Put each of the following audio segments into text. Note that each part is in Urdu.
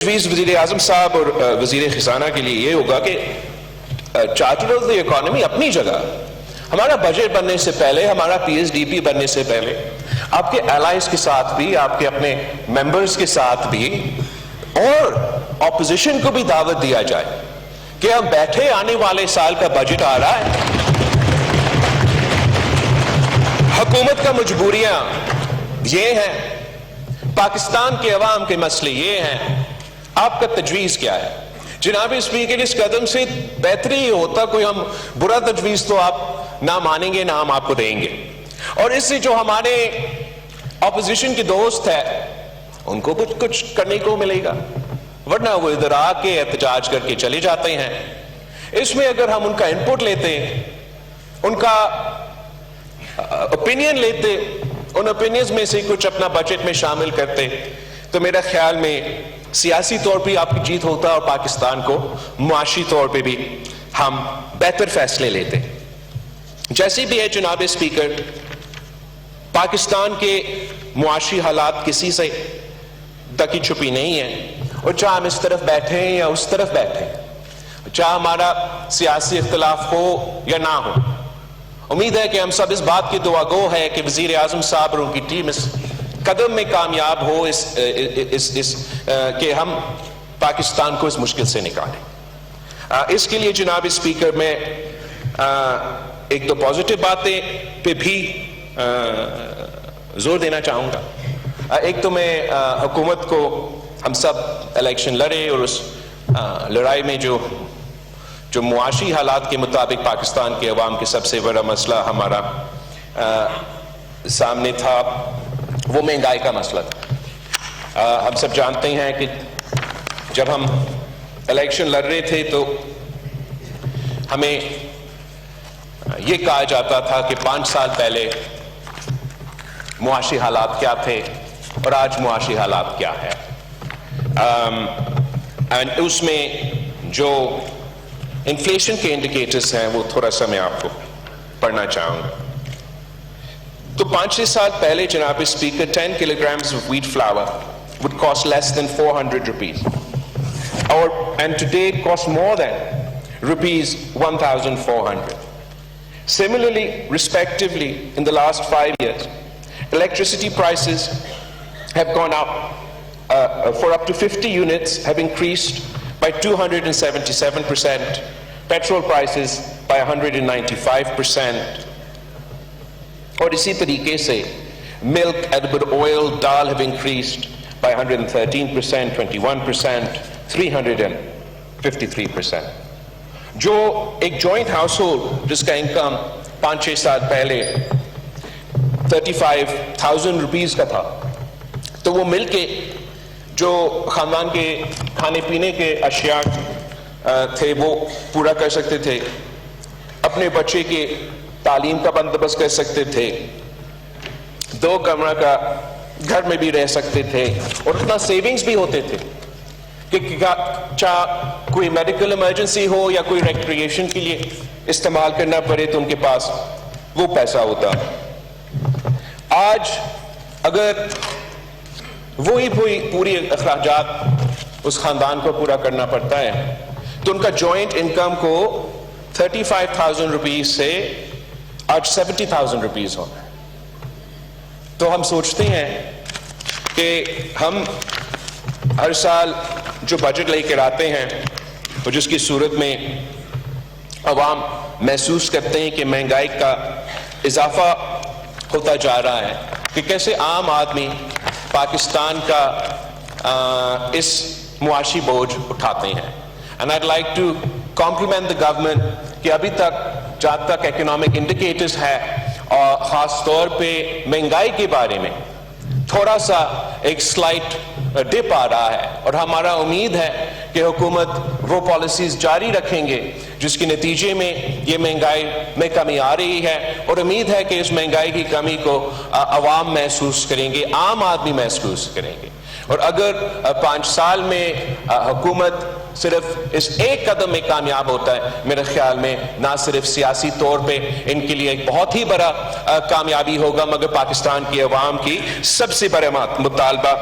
وزیر اعظم صاحب اور وزیر خزانہ کے لیے یہ ہوگا کہ چارٹر آف دی اکانومی اپنی جگہ، ہمارا بجٹ بننے سے پہلے، ہمارا پی ایس ڈی پی بننے سے پہلے آپ کے الائز کے ساتھ بھی، آپ کے اپنے ممبرز کے ساتھ بھی اور اپوزیشن کو بھی دعوت دیا جائے کہ ہم بیٹھے، آنے والے سال کا بجٹ آ رہا ہے، حکومت کا مجبوریاں یہ ہیں، پاکستان کے عوام کے مسئلے یہ ہیں، آپ کا تجویز کیا ہے؟ جناب اسپیکر، اس قدم سے بہتر ہی ہوتا، کوئی ہم برا تجویز تو آپ نہ مانیں گے، نہ ہم آپ کو دیں گے، اور اس سے جو ہمارے اپوزیشن کے دوست ہے ان کو کچھ کرنے کو ملے گا، ورنہ وہ ادھر آ کے احتجاج کر کے چلے جاتے ہیں۔ اس میں اگر ہم ان کا انپٹ لیتے، ان کا اوپینین لیتے، ان اوپینینز میں سے کچھ اپنا بجٹ میں شامل کرتے، تو میرا خیال میں سیاسی طور پہ آپ کی جیت ہوتا، اور پاکستان کو معاشی طور پہ بھی ہم بہتر فیصلے لیتے۔ جیسی بھی ہے جناب اسپیکر، پاکستان کے معاشی حالات کسی سے ڈکی چھپی نہیں ہیں، اور چاہے ہم اس طرف بیٹھے ہیں یا اس طرف بیٹھے ہیں، چاہے ہمارا سیاسی اختلاف ہو یا نہ ہو، امید ہے کہ ہم سب اس بات کی دعا گو ہے کہ وزیر اعظم صاحب اور ان کی ٹیم اس قدم میں کامیاب ہو کہ ہم پاکستان کو اس مشکل سے نکالیں۔ اس کے لیے جناب اسپیکر میں ایک دو پازیٹیو باتیں پہ بھی زور دینا چاہوں گا۔ ایک تو میں حکومت کو، ہم سب الیکشن لڑے اور اس لڑائی میں جو معاشی حالات کے مطابق پاکستان کے عوام کے سب سے بڑا مسئلہ ہمارا سامنے تھا، وہ مہنگائی کا مسئلہ تھا۔ ہم سب جانتے ہیں کہ جب ہم الیکشن لڑ رہے تھے تو ہمیں یہ کہا جاتا تھا کہ 5 سال پہلے معاشی حالات کیا تھے اور آج معاشی حالات کیا ہے۔ اس میں جو انفلیشن کے انڈیکیٹرز ہیں وہ تھوڑا سا میں آپ کو پڑھنا چاہوں گا۔ تو 5-6 سال پہلے جناب speaker 10 kilograms of wheat flour would cost less than 400 rupees, and today it costs more than rupees 1,400. Similarly, respectively, in the last 5 years, electricity prices have gone up for up to 50 units, have increased by 277%, petrol prices by 195%. اور اسی طریقے سے ملک، ایڈیبل آئل، دال have increased by 113%, 21%, 353%. جو ایک جوائنٹ ہاؤس ہولڈ جس کا انکم 5-6 سال پہلے 35,000 روپیز کا تھا، تو وہ مل کے جو خاندان کے کھانے پینے کے اشیاء تھے وہ پورا کر سکتے تھے، اپنے بچے کے تعلیم کا بندوبست کر سکتے تھے، 2 کمرہ کا گھر میں بھی رہ سکتے تھے، اور اتنا سیونگز بھی ہوتے تھے کہ چاہے کوئی میڈیکل ایمرجنسی ہو یا کوئی ریکریشن کے لیے استعمال کرنا پڑے تو ان کے پاس وہ پیسہ ہوتا۔ آج اگر وہی پوری اخراجات اس خاندان کو پورا کرنا پڑتا ہے تو ان کا جوائنٹ انکم کو 35,000 روپیز سے آج 70,000 روپیز ہونا ہے۔ تو ہم سوچتے ہیں کہ ہم ہر سال جو بجٹ لے کر آتے ہیں اور جس کی صورت میں عوام محسوس کرتے ہیں کہ مہنگائی کا اضافہ ہوتا جا رہا ہے، کہ کیسے عام آدمی پاکستان کا اس معاشی بوجھ اٹھاتے ہیں۔ And I'd like to compliment the government کہ ابھی تک جہاں تک اکنامک انڈیکیٹرز ہے، اور خاص طور پہ مہنگائی کے بارے میں تھوڑا سا ایک سلائٹ ڈپ آ رہا ہے، اور ہمارا امید ہے کہ حکومت وہ پالیسیز جاری رکھیں گے جس کے نتیجے میں یہ مہنگائی میں کمی آ رہی ہے، اور امید ہے کہ اس مہنگائی کی کمی کو عوام محسوس کریں گے، عام آدمی محسوس کریں گے۔ اور اگر 5 سال میں حکومت صرف اس ایک قدم میں کامیاب ہوتا ہے، میرے خیال میں نہ صرف سیاسی طور پہ ان کے لیے ایک بہت ہی بڑا کامیابی ہوگا، مگر پاکستان کی عوام کی سب سے بڑا مطالبہ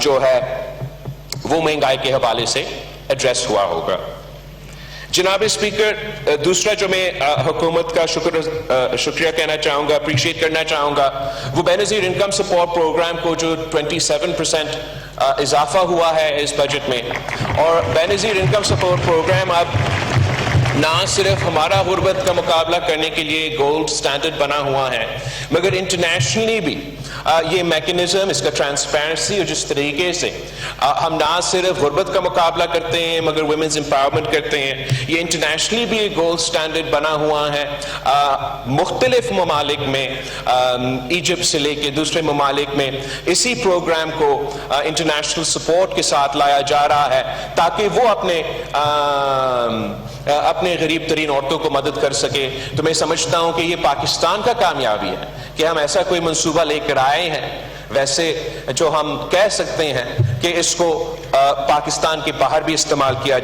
جو ہے وہ مہنگائی کے حوالے سے ایڈریس ہوا ہوگا۔ جناب اسپیکر، دوسرا جو میں حکومت کا شکریہ کہنا چاہوں گا، اپریشیٹ کرنا چاہوں گا، وہ بے نظیر انکم سپورٹ پروگرام کو جو 27% اضافہ ہوا ہے اس بجٹ میں، اور بے نظیر انکم سپورٹ پروگرام اب نہ صرف ہمارا غربت کا مقابلہ کرنے کے لیے گولڈ سٹینڈرڈ بنا ہوا ہے، مگر انٹرنیشنلی بھی یہ میکنزم، اس کا ٹرانسپیرنسی اور جس طریقے سے ہم نہ صرف غربت کا مقابلہ کرتے ہیں مگر ویمنز امپاورمنٹ کرتے ہیں، یہ انٹرنیشنلی بھی ایک گولڈ سٹینڈرڈ بنا ہوا ہے۔ مختلف ممالک میں، ایجپٹ سے لے کے دوسرے ممالک میں اسی پروگرام کو انٹرنیشنل سپورٹ کے ساتھ لایا جا رہا ہے تاکہ وہ اپنے غریب ترین عورتوں کو مدد کر سکے۔ تو میں سمجھتا ہوں کہ یہ پاکستان کا کامیابی ہے کہ ہم ایسا کوئی منصوبہ لے کر آئے ہیں، ویسے جو ہم کہہ سکتے ہیں کہ اس کو پاکستان کے باہر بھی استعمال کیا